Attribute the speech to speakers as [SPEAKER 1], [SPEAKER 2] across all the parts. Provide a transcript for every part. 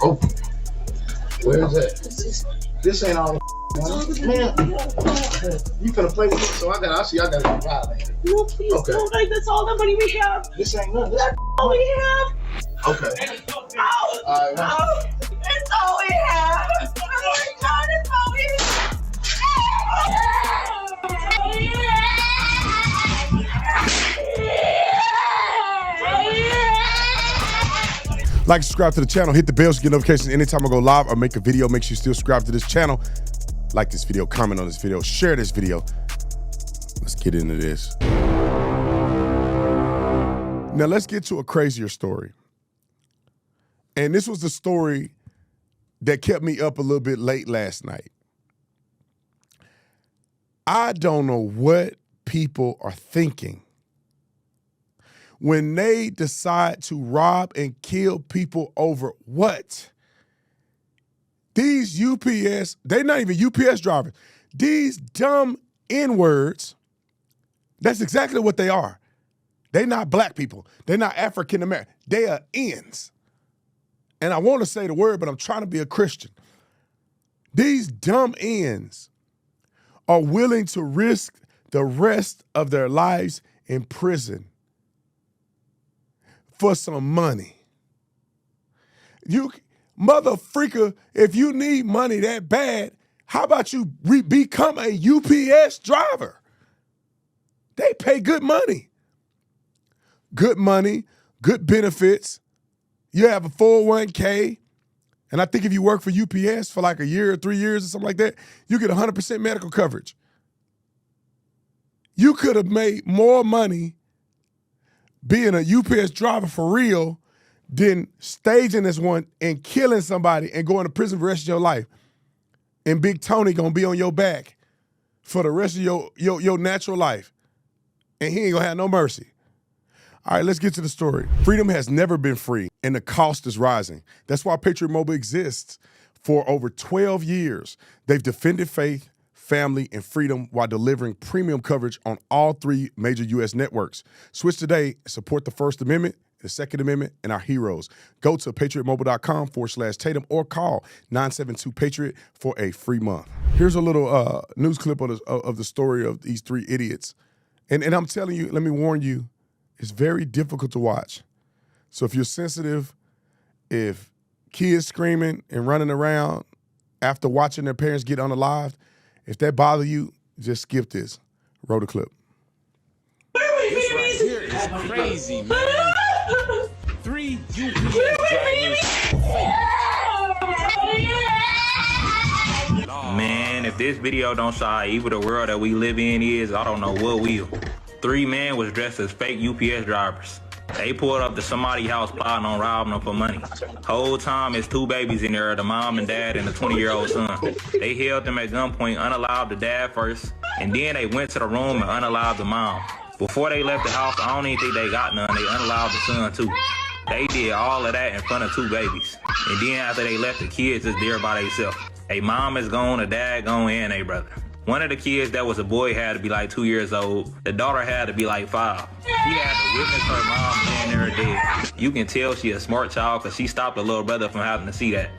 [SPEAKER 1] Oh, where is that? This ain't all the man. You finna play with me, so I gotta go violate.
[SPEAKER 2] No, please don't. Like, that's all the money we have.
[SPEAKER 1] This ain't nothing.
[SPEAKER 2] That's all we have.
[SPEAKER 1] Okay.
[SPEAKER 2] Oh,
[SPEAKER 1] All right.
[SPEAKER 2] oh, it's all we have. Oh my God, it's all we have.
[SPEAKER 3] Like, subscribe to the channel, hit the bell to get notifications anytime I go live or make a video. Make sure you still subscribe to this channel. Like this video, comment on this video, share this video. Let's get into this. Now let's get to a crazier story. And this was the story that kept me up a little bit late last night. I don't know what people are thinking when they decide to rob and kill people over what? These UPS, they're not even UPS drivers. These dumb N-words, that's exactly what they are. They're not black people. They're not African American. They are N's. And I want to say the word, but I'm trying to be a Christian. These dumb N's are willing to risk the rest of their lives in prison for some money. You mother freaker, if you need money that bad, how about you become a UPS driver? They pay good money. Good money, good benefits. You have a 401k. And I think if you work for UPS for like a year or 3 years or something like that, you get 100% medical coverage. You could have made more money being a UPS driver for real than staging this one and killing somebody and going to prison for the rest of your life. And Big Tony gonna be on your back for the rest of your natural life. And he ain't gonna have no mercy. All right, let's get to the story. Freedom has never been free, and the cost is rising. That's why Patriot Mobile exists. For over 12 years, they've defended faith, family, and freedom while delivering premium coverage on all 3 major U.S. networks. Switch today and support the First Amendment, the Second Amendment, and our heroes. Go to patriotmobile.com/Tatum or call 972-PATRIOT for a free month. Here's a little news clip of the story of these 3 idiots. And I'm telling you, let me warn you, it's very difficult to watch. So if you're sensitive, if kids screaming and running around after watching their parents get unalived, if that bother you, just skip this. Roll the clip.
[SPEAKER 4] This right here is crazy, man. 3 UPS drivers.
[SPEAKER 5] Man, if this video don't show how evil the world that we live in is, I don't know what will. 3 men was dressed as fake UPS drivers. They pulled up to somebody's house plotting on robbing them for money. Whole time it's 2 babies in there, the mom and dad and the 20-year-old son. They held them at gunpoint, unalived the dad first, and then they went to the room and unalived the mom. Before they left the house, I don't even think they got none. They unalived the son too. They did all of that in front of 2 babies. And then after they left, the kids is there by themselves. A mom is gone, a dad gone, and a brother. One of the kids that was a boy had to be like 2 years old. The daughter had to be like 5. She had to witness her mom laying there dead. You can tell she a smart child because she stopped the little brother from having to see that.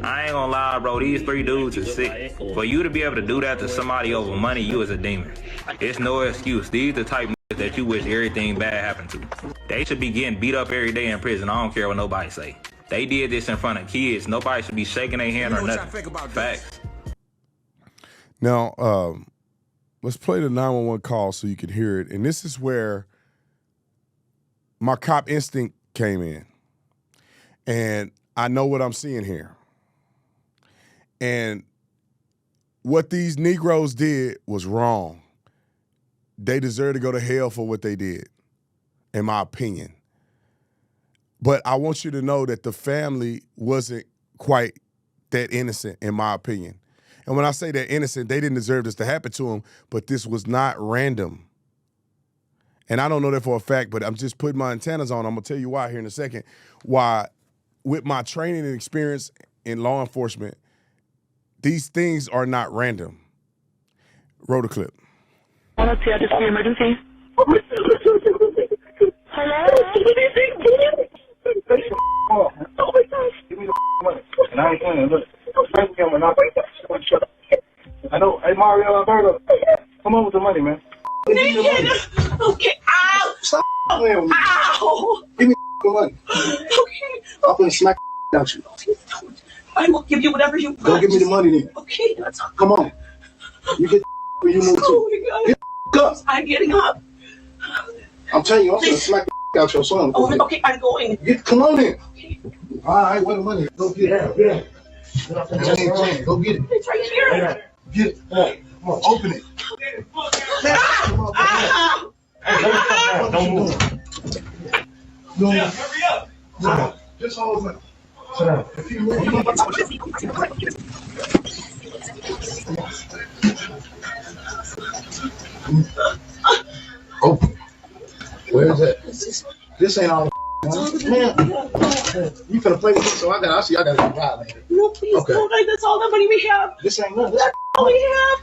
[SPEAKER 5] I ain't gonna lie, bro, these 3 dudes is sick. For you to be able to do that to somebody over money, you is a demon. It's no excuse. These the type of that you wish everything bad happened to. They should be getting beat up every day in prison. I don't care what nobody say. They did this in front of kids. Nobody should be shaking their hand or nothing. Facts.
[SPEAKER 3] Now, let's play the 911 call so you can hear it. And this is where my cop instinct came in. And I know what I'm seeing here. And what these Negroes did was wrong. They deserve to go to hell for what they did, in my opinion. But I want you to know that the family wasn't quite that innocent, in my opinion. And when I say they're innocent, they didn't deserve this to happen to them, but this was not random. And I don't know that for a fact, but I'm just putting my antennas on. I'm going to tell you why here in a second. Why, with my training and experience in law enforcement, these things are not random. Roll the clip.
[SPEAKER 6] Let's see, this is the emergency. Hello? Oh my gosh. Give me the money.
[SPEAKER 1] And I ain't playing. Look, don't play with him and I'll shut up. I know. Hey, Mario Alberto, come on with the money, man.
[SPEAKER 2] Okay, ow!
[SPEAKER 1] Stop playing with me.
[SPEAKER 2] Ow!
[SPEAKER 1] Give me the money.
[SPEAKER 2] Okay.
[SPEAKER 1] I'm gonna smack out you.
[SPEAKER 2] I will give you whatever you want.
[SPEAKER 1] Go give me the money then.
[SPEAKER 2] Okay, that's all.
[SPEAKER 1] Come on. You get where you move to.
[SPEAKER 2] Oh my God.
[SPEAKER 1] Get up.
[SPEAKER 2] I'm getting up.
[SPEAKER 1] I'm telling you, I'm gonna smack out your son.
[SPEAKER 2] Oh, okay, I'm going.
[SPEAKER 1] Come on in.
[SPEAKER 2] Okay.
[SPEAKER 1] All right, where the money? Go get it. Get it. Go get it.
[SPEAKER 2] It's right here.
[SPEAKER 1] Get it. Come on, open it. Don't move. No. Hurry up. Just hold it. Sit down. If you move, open. Where is that? This ain't all the man. You finna play with me, so I gotta get violated.
[SPEAKER 2] No, please don't. That's all the money we have.
[SPEAKER 1] This ain't nothing.
[SPEAKER 2] That's all we have.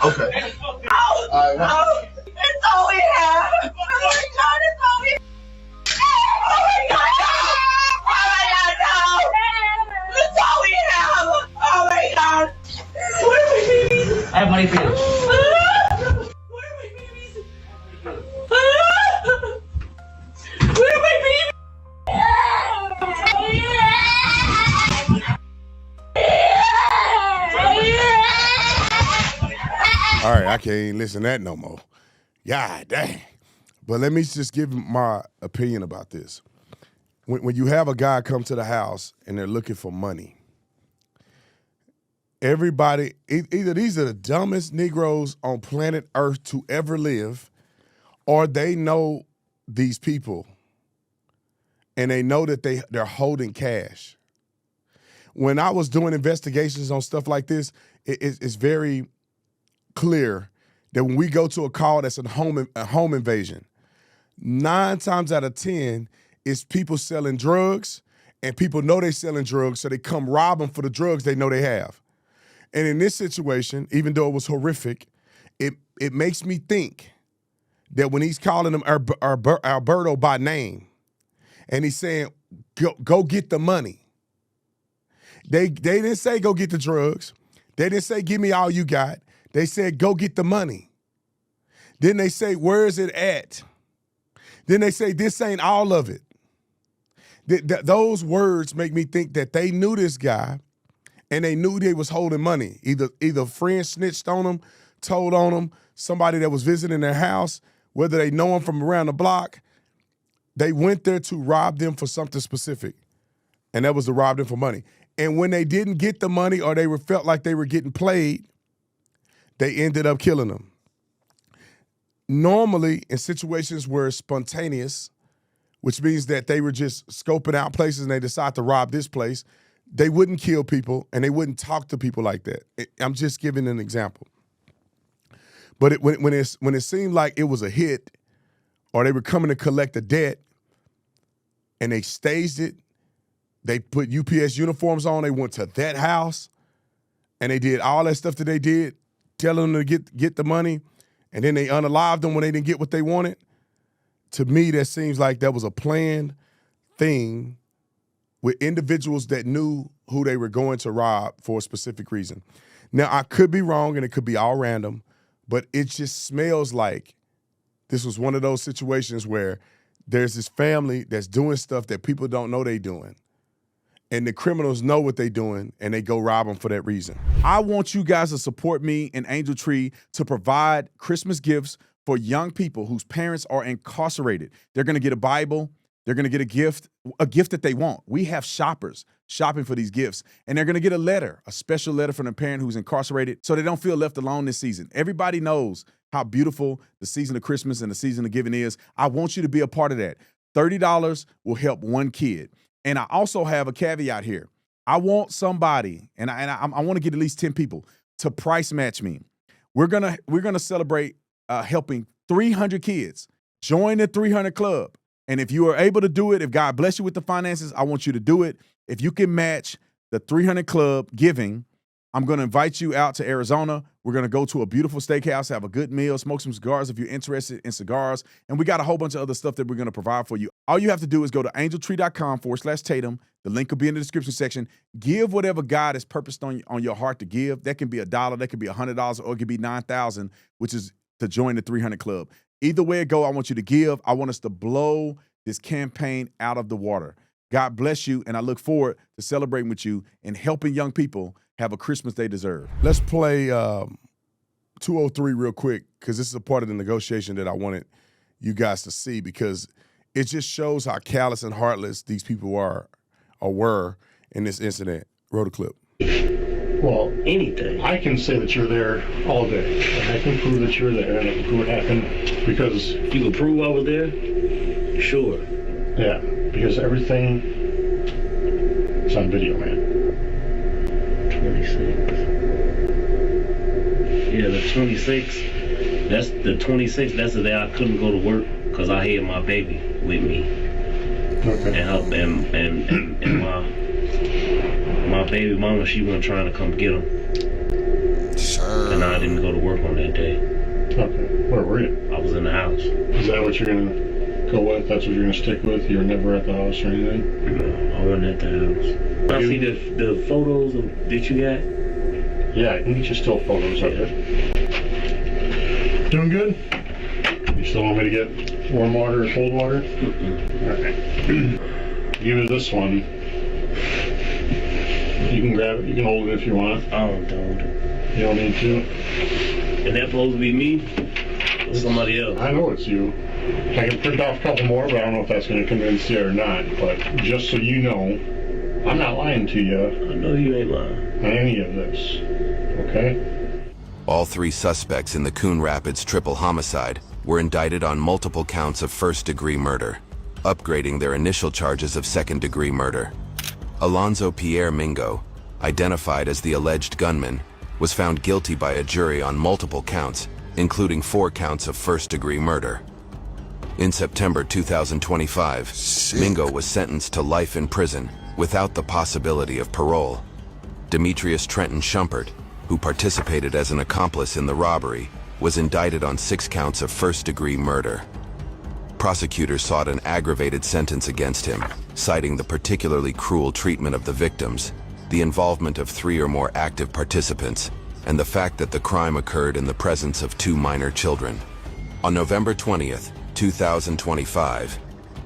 [SPEAKER 1] Okay.
[SPEAKER 2] Ow!
[SPEAKER 1] All right.
[SPEAKER 2] Ow! It's all we have. Oh my God! It's all we have. Oh my God! No! Oh my God! No! It's all we have. Oh my God! Where are my babies?
[SPEAKER 7] I have money for you.
[SPEAKER 2] Where are my babies? Where are my babies?
[SPEAKER 3] All right, I can't even listen to that no more. God dang. But let me just give my opinion about this. When you have a guy come to the house and they're looking for money, everybody, either these are the dumbest Negroes on planet Earth to ever live, or they know these people and they know that they're holding cash. When I was doing investigations on stuff like this, it's very clear that when we go to a call that's a home invasion, 9 times out of 10 is people selling drugs, and people know they're selling drugs, so they come rob them for the drugs they know they have. And in this situation, even though it was horrific, it makes me think that when he's calling them Alberto by name, and he's saying, go get the money. They didn't say go get the drugs. They didn't say give me all you got. They said go get the money. Then they say where is it at? Then they say this ain't all of it. Those words make me think that they knew this guy and they knew they was holding money. Either friends snitched on them, told on them, somebody that was visiting their house, whether they know him from around the block, they went there to rob them for something specific. And that was to rob them for money. And when they didn't get the money or they felt like they were getting played, they ended up killing them. Normally, in situations where it's spontaneous, which means that they were just scoping out places and they decide to rob this place, they wouldn't kill people and they wouldn't talk to people like that. I'm just giving an example. But when it seemed like it was a hit or they were coming to collect a debt and they staged it, they put UPS uniforms on, they went to that house and they did all that stuff that they did, telling them to get the money, and then they unalived them when they didn't get what they wanted. To me, that seems like that was a planned thing with individuals that knew who they were going to rob for a specific reason. Now, I could be wrong and it could be all random, but it just smells like this was one of those situations where there's this family that's doing stuff that people don't know they doing. And the criminals know what they're doing, and they go rob them for that reason. I want you guys to support me and Angel Tree to provide Christmas gifts for young people whose parents are incarcerated. They're going to get a Bible. They're going to get a gift that they want. We have shoppers shopping for these gifts, and they're going to get a letter, a special letter from a parent who's incarcerated so they don't feel left alone this season. Everybody knows how beautiful the season of Christmas and the season of giving is. I want you to be a part of that. $30 will help one kid. And I also have a caveat here. I want somebody, and I want to get at least 10 people to price match me. We're gonna celebrate helping 300 kids. Join the 300 Club. And if you are able to do it, if God bless you with the finances, I want you to do it. If you can match the 300 Club giving,
[SPEAKER 7] I'm going to invite you out to Arizona. We're going to go to a beautiful steakhouse, have a good meal, smoke some cigars if you're interested in cigars. And we got a whole bunch of other stuff that we're going to provide for you. All you have to do is go to angeltree.com/Tatum. The link will be in the description section. Give whatever God has purposed on your heart to give. That can be $1, that can be $100, or it could be $9,000, which is to join the 300 Club. Either way it go, I want you to give. I want us to blow this campaign out of the water. God bless you, and I look forward to celebrating with you and helping young people have a Christmas they deserve.
[SPEAKER 3] Let's play 203 real quick, because this is a part of the negotiation that I wanted you guys to see, because it just shows how callous and heartless these people are or were in this incident. Roll the clip.
[SPEAKER 8] Well, anything. I can say that you're there all day. And I can prove that you're there, and I can prove what happened, because...
[SPEAKER 9] You can prove I was there? Sure.
[SPEAKER 8] Yeah, because everything is on video, man.
[SPEAKER 9] 26. Yeah, the 26th. That's the 26th. That's the day I couldn't go to work because I had my baby with me.
[SPEAKER 8] Okay.
[SPEAKER 9] And my baby mama, she wasn't trying to come get him.
[SPEAKER 10] Sure.
[SPEAKER 9] And I didn't go to work on that day.
[SPEAKER 8] Okay. Where were you?
[SPEAKER 9] I was in the house.
[SPEAKER 8] Is that what you're gonna go with? That's what you're gonna stick with? You were never at the house or anything?
[SPEAKER 9] No, I wasn't at the house. I see the photos that you got.
[SPEAKER 8] Yeah, I can get you still photos of it. Doing good? You still want me to get warm water or cold water? Alright. Give me this one. You can grab it, you can hold it if you want.
[SPEAKER 9] I don't hold it.
[SPEAKER 8] You don't need to?
[SPEAKER 9] Is that supposed to be me? Or somebody else?
[SPEAKER 8] I know it's you. I can print off a couple more, but I don't know if that's going to convince you or not. But just so you know, I'm not lying to you.
[SPEAKER 9] I know you ain't lying.
[SPEAKER 8] On any of this. Okay?
[SPEAKER 10] All 3 suspects in the Coon Rapids triple homicide were indicted on multiple counts of first-degree murder, upgrading their initial charges of second-degree murder. Alonzo Pierre Mingo, identified as the alleged gunman, was found guilty by a jury on multiple counts, including 4 counts of first-degree murder. In September 2025, Mingo was sentenced to life in prison without the possibility of parole. Demetrius Trenton Shumpert, who participated as an accomplice in the robbery, was indicted on 6 counts of first-degree murder. Prosecutors sought an aggravated sentence against him, citing the particularly cruel treatment of the victims, the involvement of 3 or more active participants, and the fact that the crime occurred in the presence of 2 minor children. On November 20th, 2025,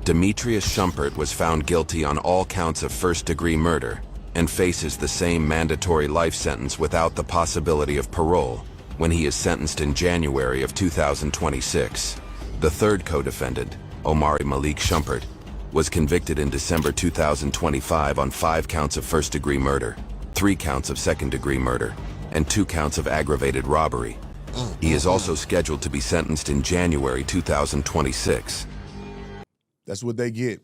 [SPEAKER 10] Demetrius Shumpert was found guilty on all counts of first-degree murder and faces the same mandatory life sentence without the possibility of parole when he is sentenced in January of 2026. The third co-defendant, Omari Malik Shumpert, was convicted in December 2025 on 5 counts of first-degree murder, 3 counts of second-degree murder, and 2 counts of aggravated robbery. He is also scheduled to be sentenced in January 2026.
[SPEAKER 3] That's what they get.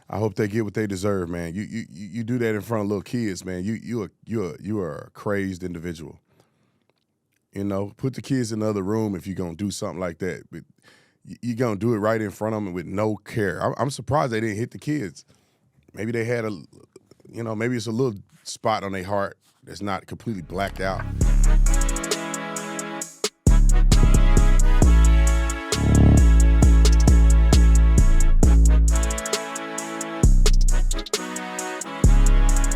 [SPEAKER 3] I hope they get what they deserve, man. You do that in front of little kids, man. You are a crazed individual. You know, put the kids in the other room if you're gonna do something like that. But you're gonna do it right in front of them with no care. I'm surprised they didn't hit the kids. Maybe they had maybe it's a little spot on their heart that's not completely blacked out.